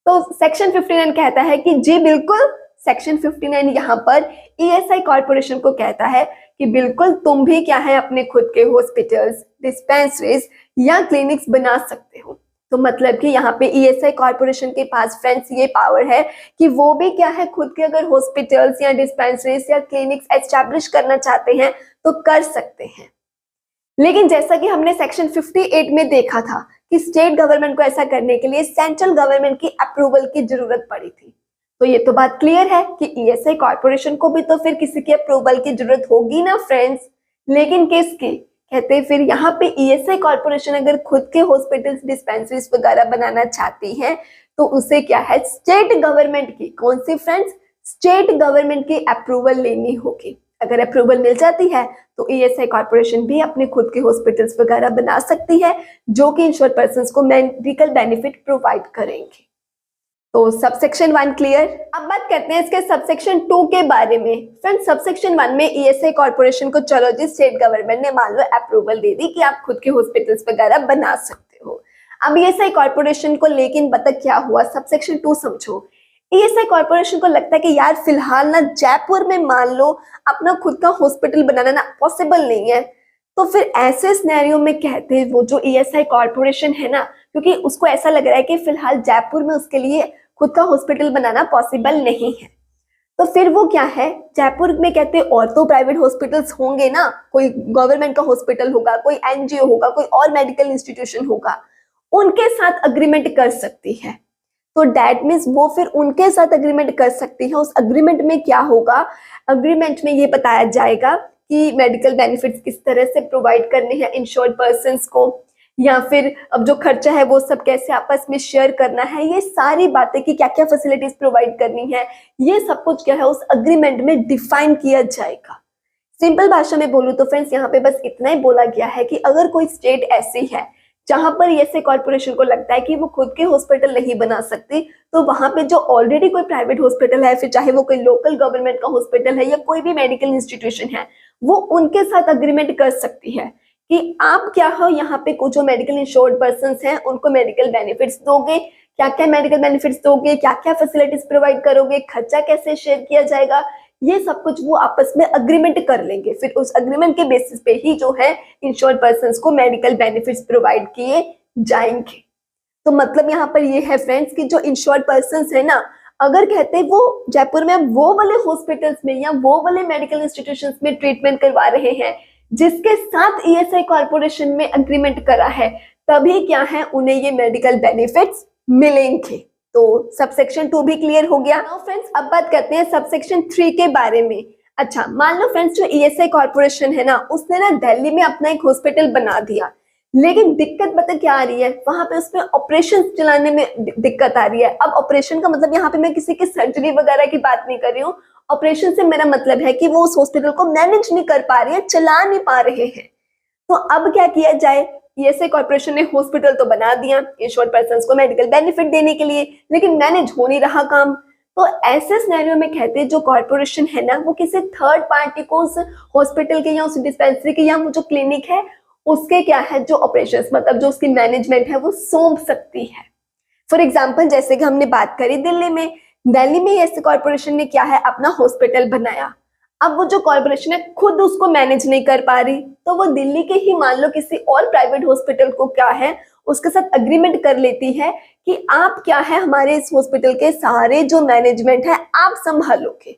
तो सेक्शन 59 कहता है कि जी बिल्कुल, सेक्शन 59 यहाँ पर ईएसआई कॉर्पोरेशन को कहता है कि बिल्कुल तुम भी क्या है अपने खुद के हॉस्पिटल्स, डिस्पेंसरीज या क्लिनिक्स बना सकते हो। तो मतलब कि यहाँ पे ईएसआई कॉर्पोरेशन के पास फ्रेंड्स ये पावर है कि वो भी क्या है खुद के अगर हॉस्पिटल्स या डिस्पेंसरीज या क्लिनिक्स एस्टैब्लिश करना चाहते हैं तो कर सकते हैं। लेकिन जैसा कि हमने सेक्शन 58 में देखा था कि स्टेट गवर्नमेंट को ऐसा करने के लिए सेंट्रल गवर्नमेंट की अप्रूवल की जरूरत पड़ी थी। तो ये तो बात क्लियर है कि ईएसआई कॉर्पोरेशन को भी तो फिर किसी के अप्रूवल की जरूरत होगी ना फ्रेंड्स। लेकिन किसकी? कहते हैं फिर यहाँ पे ईएसआई कॉर्पोरेशन अगर खुद के हॉस्पिटल्स, डिस्पेंसरीज वगैरह बनाना चाहती है तो उसे क्या है स्टेट गवर्नमेंट की, कौन सी फ्रेंड्स? स्टेट गवर्नमेंट की अप्रूवल लेनी होगी। अगर अप्रूवल मिल जाती है तो ईएसआई कॉर्पोरेशन भी अपने खुद के हॉस्पिटल्स वगैरह बना सकती है जो कि इंश्योर्ड पर्संस को मेडिकल बेनिफिट प्रोवाइड करेंगे। तो सबसेक्शन 1 क्लियर। अब बात करते हैं इसके सबसेक्शन 2 के बारे में। फ्रेंड्स सबसेक्शन 1 में ईएसआई कॉर्पोरेशन को चलो जी स्टेट गवर्नमेंट ने मान लो अप्रूवल दे दी कि आप खुद के हॉस्पिटल्स वगैरह बना सकते हो। अब ईएसआई कॉर्पोरेशन को लेकिन पता क्या हुआ, सबसेक्शन 2 समझो। ईएसआई कॉर्पोरेशन को लगता है कि यार फिलहाल ना जयपुर में मान लो अपना खुद का हॉस्पिटल बनाना ना पॉसिबल नहीं है, तो फिर ऐसे सिनेरियो में कहते हैं वो जो ईएसआई कॉर्पोरेशन है ना, क्योंकि उसको ऐसा लग रहा है कि फिलहाल जयपुर में उसके लिए खुद का हॉस्पिटल बनाना पॉसिबल नहीं है, तो फिर वो क्या है जयपुर में कहते हैं और तो प्राइवेट हॉस्पिटल्स होंगे ना, कोई गवर्नमेंट का हॉस्पिटल होगा, कोई एनजीओ होगा, कोई और मेडिकल इंस्टीट्यूशन होगा, उनके साथ अग्रीमेंट कर सकती है। तो डैट मीन्स वो फिर उनके साथ अग्रीमेंट कर सकती है। उस अग्रीमेंट में क्या होगा, अग्रीमेंट में ये बताया जाएगा कि मेडिकल बेनिफिट्स किस तरह से प्रोवाइड करने हैं इंश्योर्ड पर्संस को, या फिर अब जो खर्चा है वो सब कैसे आपस में शेयर करना है, ये सारी बातें कि क्या क्या फैसिलिटीज प्रोवाइड करनी है, ये सब कुछ क्या है उस अग्रीमेंट में डिफाइन किया जाएगा। सिंपल भाषा में बोलूं तो फ्रेंड्स यहाँ पे बस इतना ही बोला गया है कि अगर कोई स्टेट ऐसी है जहां पर ईएसआई कॉर्पोरेशन को लगता है कि वो खुद के हॉस्पिटल नहीं बना सकती, तो वहां पे जो ऑलरेडी कोई प्राइवेट हॉस्पिटल है, फिर चाहे वो कोई लोकल गवर्नमेंट का हॉस्पिटल है या कोई भी मेडिकल इंस्टीट्यूशन है, वो उनके साथ अग्रीमेंट कर सकती है कि आप क्या हो यहाँ पे कुछ जो मेडिकल इंश्योर्ड पर्संस हैं उनको मेडिकल बेनिफिट्स दोगे क्या क्या मेडिकल बेनिफिट्स दोगे, क्या क्या फैसिलिटीज प्रोवाइड करोगे, खर्चा कैसे शेयर किया जाएगा, ये सब कुछ वो आपस में अग्रीमेंट कर लेंगे। फिर उस अग्रीमेंट के बेसिस पे ही जो है इंश्योर्ड पर्संस को मेडिकल बेनिफिट्स प्रोवाइड किए जाएंगे। तो मतलब यहाँ पर ये है फ्रेंड्स कि जो इंश्योर्ड पर्संस है ना, अगर कहते हैं वो जयपुर में वो वाले हॉस्पिटल्स में या वो वाले मेडिकल इंस्टीट्यूशंस में ट्रीटमेंट करवा रहे हैं जिसके साथ ईएसआई कॉर्पोरेशन में अग्रीमेंट करा है, तभी क्या है उन्हें ये मेडिकल बेनिफिट्स मिलेंगे। तो सबसेक्शन 2 भी क्लियर हो गया। नाउ फ्रेंड्स अब बात करते हैं सबसेक्शन 3 के बारे में। अच्छा, मान लो फ्रेंड्स जो ईएसआई कॉर्पोरेशन है ना, उसने ना दिल्ली में अपना एक हॉस्पिटल बना दिया, लेकिन दिक्कत पता क्या आ रही है, वहां पे उसमें ऑपरेशन चलाने में दिक्कत आ रही है। अब ऑपरेशन का मतलब यहाँ पे मैं किसी की सर्जरी वगैरह की बात नहीं कर रही हूँ, ऑपरेशन से मेरा मतलब है कि वो उस हॉस्पिटल को मैनेज नहीं कर पा रही है, चला नहीं पा रहे हैं। तो अब क्या किया जाए, ईएसआई कॉर्पोरेशन ने हॉस्पिटल तो बना दिया इंश्योर्ड पर्संस को मेडिकल बेनिफिट देने के लिए, लेकिन मैनेज हो नहीं रहा काम। तो ऐसे सिनेरियो में कहते हैं जो कॉर्पोरेशन है ना, वो किसी थर्ड पार्टी को उस हॉस्पिटल के या उस डिस्पेंसरी के या वो जो क्लिनिक है उसके क्या है जो ऑपरेशंस मतलब जो उसकी मैनेजमेंट है वो सौंप सकती है। फॉर एग्जाम्पल जैसे कि हमने बात करी दिल्ली में ऐसे कॉर्पोरेशन ने क्या है अपना हॉस्पिटल बनाया। अब वो जो कॉर्पोरेशन है खुद उसको मैनेज नहीं कर पा रही, तो वो दिल्ली के ही मान लो किसी और प्राइवेट हॉस्पिटल को क्या है उसके साथ अग्रीमेंट कर लेती है कि आप क्या है हमारे इस हॉस्पिटल के सारे जो मैनेजमेंट है आप संभालोगे।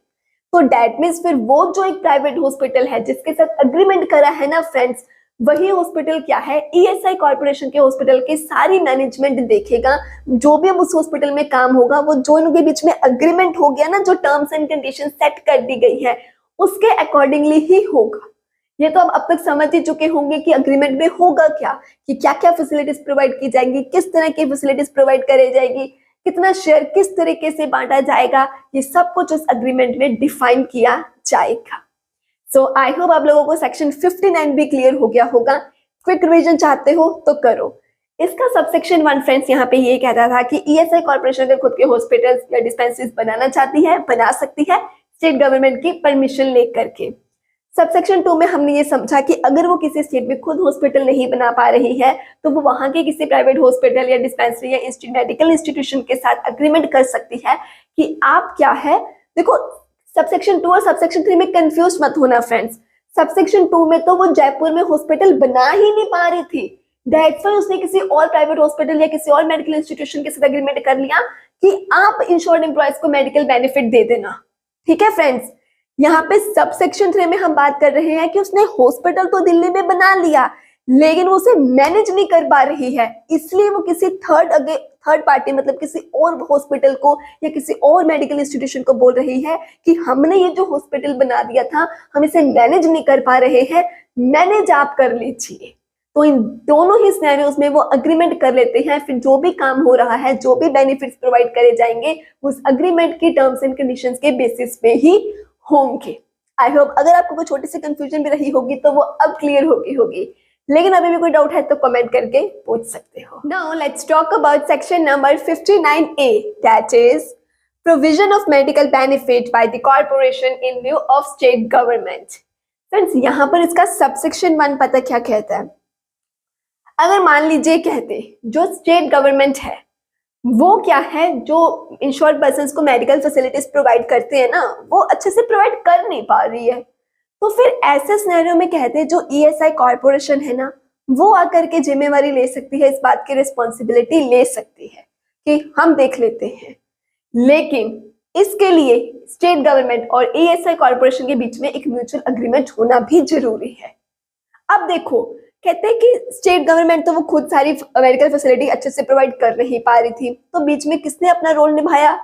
तो डैट मीन्स फिर वो जो एक प्राइवेट हॉस्पिटल है जिसके साथ अग्रीमेंट करा है ना फ्रेंड्स, वही हॉस्पिटल क्या है ईएसआई कॉर्पोरेशन के हॉस्पिटल की सारी मैनेजमेंट देखेगा। जो भी अब उस हॉस्पिटल में काम होगा वो जो इनके बीच में अग्रीमेंट हो गया ना, जो टर्म्स एंड कंडीशन सेट कर दी गई है उसके अकॉर्डिंगली ही होगा। ये तो अब तक समझ ही चुके होंगे कि अग्रीमेंट में होगा क्या, कि क्या क्या फैसिलिटीज प्रोवाइड की जाएंगी, किस तरह की फैसिलिटीज प्रोवाइड करे जाएगी, कितना शेयर किस तरीके से बांटा जाएगा, ये सब कुछ उस अग्रीमेंट में डिफाइन किया जाएगा। सो आई होप आप लोगों को सेक्शन 59 भी क्लियर हो गया होगा। क्विक रिवीजन चाहते हो तो करो। इसका सबसेक्शन 1 फ्रेंड्स यहाँ पे ये कहता था कि ईएसआई कॉर्पोरेशन अगर खुद के हॉस्पिटल्स या डिस्पेंसरीज बनाना चाहती है, बना सकती है स्टेट गवर्नमेंट की परमिशन लेकर के। सबसेक्शन 2 में हमने ये समझा कि अगर वो किसी स्टेट में खुद हॉस्पिटल नहीं बना पा रही है तो वो वहां के किसी प्राइवेट हॉस्पिटल या डिस्पेंसरी या मेडिकल इंस्टीट्यूशन के साथ अग्रीमेंट कर सकती है कि आप क्या है। देखो सबसेक्शन 2 और सबसेक्शन 3 में कंफ्यूज मत होना फ्रेंड्स। सबसेक्शन 2 में तो वो जयपुर में हॉस्पिटल बना ही नहीं पा रही थी, दैट्स व्हाई उसने किसी और प्राइवेट हॉस्पिटल या किसी और मेडिकल इंस्टीट्यूशन के साथ अग्रीमेंट कर लिया कि आप इंश्योर्ड एम्प्लॉयज को मेडिकल बेनिफिट दे देना। ठीक है फ्रेंड्स, यहाँ पे सबसेक्शन 3 में हम बात कर रहे हैं कि उसने हॉस्पिटल तो दिल्ली में बना लिया लेकिन वो उसे मैनेज नहीं कर पा रही है, इसलिए वो किसी थर्ड पार्टी मतलब किसी और हॉस्पिटल को या किसी और मेडिकल इंस्टीट्यूशन को बोल रही है कि हमने ये जो हॉस्पिटल बना दिया था हम इसे मैनेज नहीं कर पा रहे हैं, मैनेज आप कर लीजिए। तो इन दोनों ही सिनेरियोज में वो अग्रीमेंट कर लेते हैं, फिर जो भी काम हो रहा है जो भी बेनिफिट्स प्रोवाइड करे जाएंगे उस अग्रीमेंट की टर्म्स एंड कंडीशंस के बेसिस पे ही होंगे। आई होप अगर आपको कोई छोटी सी कंफ्यूजन भी रही होगी तो वो अब क्लियर होगी, लेकिन अभी भी कोई डाउट है तो कमेंट करके पूछ सकते हो। Now let's talk about section number 59A, that is provision of medical benefit by the corporation in लिeu of state government. Friends यहाँ पर इसका सबसेक्शन 1 पता क्या कहता है। अगर मान लीजिए कहते जो स्टेट गवर्नमेंट है वो क्या है जो इंश्योर्ड पर्संस को मेडिकल फैसिलिटीज प्रोवाइड करते हैं ना, वो अच्छे से प्रोवाइड कर नहीं पा रही है, तो फिर ऐसे सिनेरियो में कहते हैं जो ईएसआई कॉर्पोरेशन है ना वो आकर के जिम्मेवारी ले सकती है, इस बात की रिस्पॉन्सिबिलिटी ले सकती है कि हम देख लेते हैं, लेकिन इसके लिए स्टेट गवर्नमेंट और ईएसआई कॉर्पोरेशन के बीच में एक म्यूचुअल अग्रीमेंट होना भी जरूरी है। अब देखो कहते हैं कि स्टेट गवर्नमेंट तो वो खुद सारी मेडिकल फैसिलिटी अच्छे से प्रोवाइड कर नहीं पा रही थी, तो बीच में किसने अपना रोल निभाया,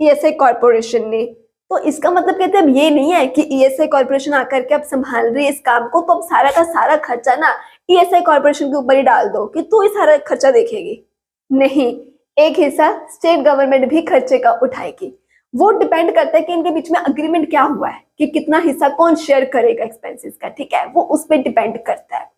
ईएसआई कॉर्पोरेशन ने। तो इसका मतलब कहते हैं अब ये नहीं है कि ईएसआई कॉर्पोरेशन आकर के अब संभाल रही है इस काम को तो अब सारा का सारा खर्चा ना ईएसआई कॉर्पोरेशन के ऊपर ही डाल दो कि तू ही सारा खर्चा देखेगी। नहीं, एक हिस्सा स्टेट गवर्नमेंट भी खर्चे का उठाएगी। वो डिपेंड करता है कि इनके बीच में अग्रीमेंट क्या हुआ है कि कितना हिस्सा कौन शेयर करेगा एक्सपेंसेस का, ठीक है, वो उस पर डिपेंड करता है।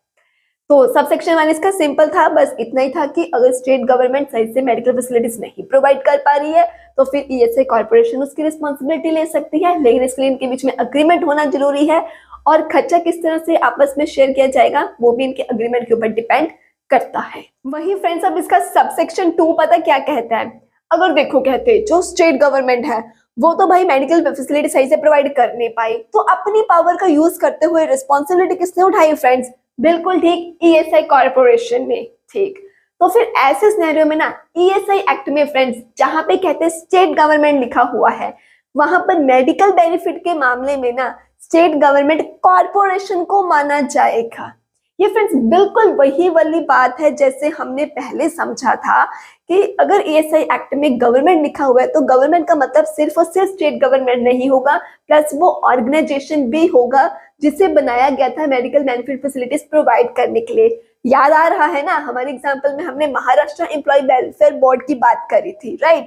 तो सबसेक्शन 1 इसका सिंपल था, बस इतना ही था कि अगर स्टेट गवर्नमेंट सही से मेडिकल फैसिलिटीज नहीं प्रोवाइड कर पा रही है तो फिर ईएसआई कॉर्पोरेशन उसकी रिस्पॉन्सिबिलिटी ले सकती है, लेकिन इसके लिए इनके बीच में अग्रीमेंट होना जरूरी है और खर्चा किस तरह से आपस में शेयर किया जाएगा वो भी इनके अग्रीमेंट के ऊपर डिपेंड करता है। वही फ्रेंड्स, अब इसका सबसेक्शन 2 पता क्या कहता है? अगर देखो, कहते जो स्टेट गवर्नमेंट है वो तो भाई मेडिकल फैसिलिटी सही से प्रोवाइड कर नहीं पाई, तो अपनी पावर का यूज करते हुए रिस्पॉन्सिबिलिटी किसने उठाई फ्रेंड्स? बिल्कुल ठीक, ईएसआई कॉर्पोरेशन ने। ठीक, तो फिर ऐसे सिनेरियो में ना ईएसआई एक्ट में फ्रेंड्स जहां पे कहते हैं स्टेट गवर्नमेंट लिखा हुआ है, वहां पर मेडिकल बेनिफिट के मामले में ना स्टेट गवर्नमेंट कॉर्पोरेशन को माना जाएगा। ये फ्रेंड्स बिल्कुल वही वाली बात है जैसे हमने पहले समझा था कि अगर ईएसआई एक्ट में गवर्नमेंट लिखा हुआ है तो गवर्नमेंट का मतलब सिर्फ और सिर्फ स्टेट गवर्नमेंट नहीं होगा, प्लस वो ऑर्गेनाइजेशन भी होगा जिसे बनाया गया था मेडिकल बेनिफिट फैसिलिटीज प्रोवाइड करने के लिए। याद आ रहा है ना, हमारे एग्जाम्पल में हमने महाराष्ट्र एम्प्लॉय वेलफेयर बोर्ड की बात करी थी, राइट?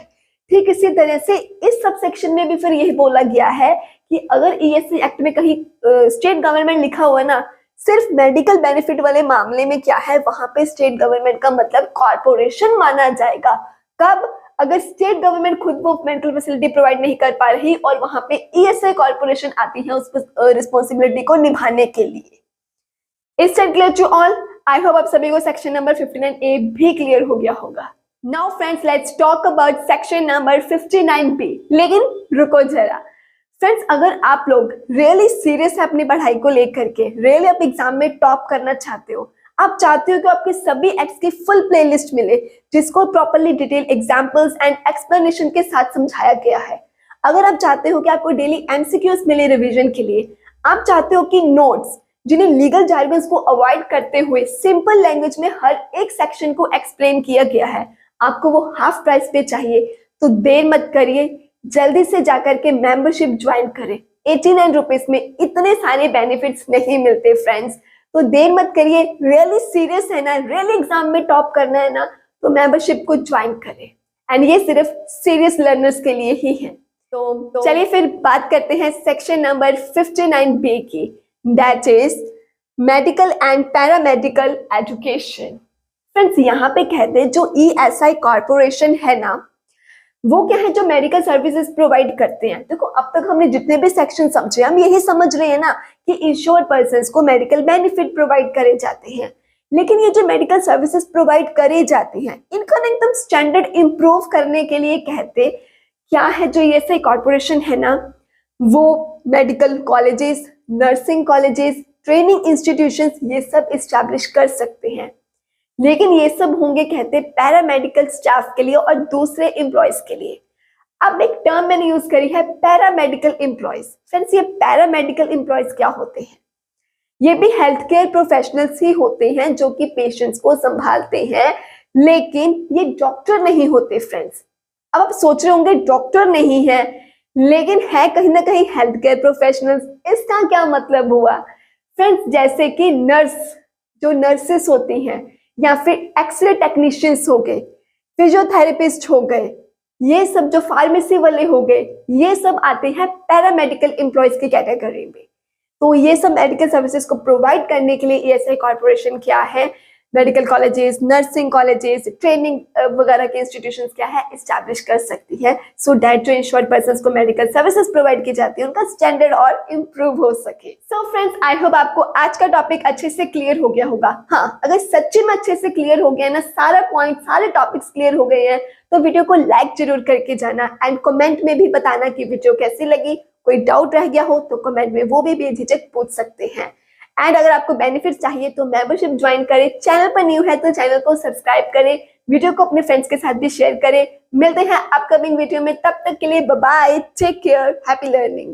ठीक इसी तरह से इस सबसेक्शन में भी फिर यही बोला गया है कि अगर ईएसआई एक्ट में कहीं स्टेट गवर्नमेंट लिखा हुआ है ना, सिर्फ मेडिकल बेनिफिट वाले मामले में क्या है, वहां पे स्टेट गवर्नमेंट का मतलब कॉर्पोरेशन माना जाएगा। कब? अगर स्टेट गवर्नमेंट खुद वो मेडिकल फैसिलिटी प्रोवाइड नहीं कर पा रही और वहां पे ईएसआई कॉर्पोरेशन आती है उस रिस्पॉन्सिबिलिटी को निभाने के लिए। Is that clear to all? I hope आप सभी को सेक्शन नंबर 59A भी क्लियर हो गया होगा। Now friends, let's talk about section number 59B। लेकिन रुको जरा फ्रेंड्स, अगर आप लोग रियली सीरियस है अपनी पढ़ाई को लेकर के, रियली आप एग्जाम में टॉप करना चाहते हो, आप चाहते हो कि आपके सभी एक्ट्स की फुल प्लेलिस्ट मिले जिसको properly detail examples and explanation के साथ समझाया गया है, अगर आप चाहते हो कि आपको डेली एमसीक्यूज मिले रिवीजन के लिए, आप चाहते हो कि नोट्स जिन्हें लीगल जार्गन्स को अवॉइड करते हुए सिंपल लैंग्वेज में हर एक सेक्शन को एक्सप्लेन किया गया है, आपको वो हाफ प्राइस पे चाहिए, तो देर मत करिए, जल्दी से जाकर के मेंबरशिप ज्वाइन करें। 89 रुपीज में इतने सारे बेनिफिट्स नहीं मिलते फ्रेंड्स, तो देर मत करिए। रियली सीरियस है ना, रियली एग्जाम में टॉप करना है ना, तो मेंबरशिप को ज्वाइन करें। एंड ये सिर्फ सीरियस लर्नर्स के लिए ही है। तो चलिए फिर बात करते हैं सेक्शन नंबर 59B की, that is medical and paramedical education. Friends, यहाँ पे कहते हैं जो ईएसआई कॉर्पोरेशन है ना, वो क्या है, जो मेडिकल सर्विसेज प्रोवाइड करते हैं। देखो, अब तक हमने जितने भी सेक्शन समझे, हम यही समझ रहे हैं ना कि इंश्योर्ड पर्संस को मेडिकल बेनिफिट प्रोवाइड करे जाते हैं, लेकिन ये जो मेडिकल सर्विसेज प्रोवाइड करे जाती हैं, इनका एकदम स्टैंडर्ड इंप्रूव करने के लिए कहते क्या है, जो ईएसआई कॉर्पोरेशन है ना, वो medical colleges, nursing colleges, training institutions ये सब इस्टेब्लिश कर सकते हैं, लेकिन ये सब होंगे कहते पैरामेडिकल स्टाफ के लिए और दूसरे एम्प्लॉयज के लिए। अब एक टर्म मैंने यूज करी है, पैरामेडिकल एम्प्लॉयज। फ्रेंड्स, ये पैरामेडिकल एम्प्लॉयज क्या होते हैं? ये भी हेल्थ केयर प्रोफेशनल्स ही होते हैं जो कि पेशेंट्स को संभालते हैं, लेकिन ये डॉक्टर नहीं होते फ्रेंड्स। अब आप सोच रहे होंगे डॉक्टर नहीं है लेकिन है कहीं ना कहीं हेल्थ केयर प्रोफेशनल्स, इसका क्या मतलब हुआ फ्रेंड्स? जैसे कि नर्स, जो नर्सेस होती हैं, या फिर एक्सरे टेक्नीशियंस हो गए, फिजियोथेरेपिस्ट हो गए, ये सब जो फार्मेसी वाले हो गए, ये सब आते हैं पैरामेडिकल एम्प्लॉयज की कैटेगरी में। तो ये सब मेडिकल सर्विसेज को प्रोवाइड करने के लिए ईएसआई कॉर्पोरेशन क्या है, medical colleges, nursing colleges, training वगैरह के इंस्टीट्यूशंस क्या है इस्टेब्लिश कर सकती है, सो दैट जो इंश्योर्ड पर्संस को मेडिकल सर्विसेज प्रोवाइड की जाती है उनका स्टैंडर्ड और इम्प्रूव हो सके। सो फ्रेंड्स, आई होप आपको आज का टॉपिक अच्छे से क्लियर हो गया होगा। हाँ, अगर सच्ची में अच्छे से क्लियर हो गया ना, सारा पॉइंट, सारे टॉपिक्स क्लियर हो गए हैं, तो वीडियो को लाइक जरूर करके जाना एंड कमेंट में भी बताना कि वीडियो कैसी लगी। कोई डाउट रह गया हो तो कमेंट में वो भी बेझिझक पूछ सकते हैं। एंड अगर आपको बेनिफिट्स चाहिए तो मेंबरशिप ज्वाइन करें, चैनल पर न्यू है तो चैनल को सब्सक्राइब करें, वीडियो को अपने फ्रेंड्स के साथ भी शेयर करें। मिलते हैं अपकमिंग वीडियो में, तब तक के लिए bye bye, take care, happy learning.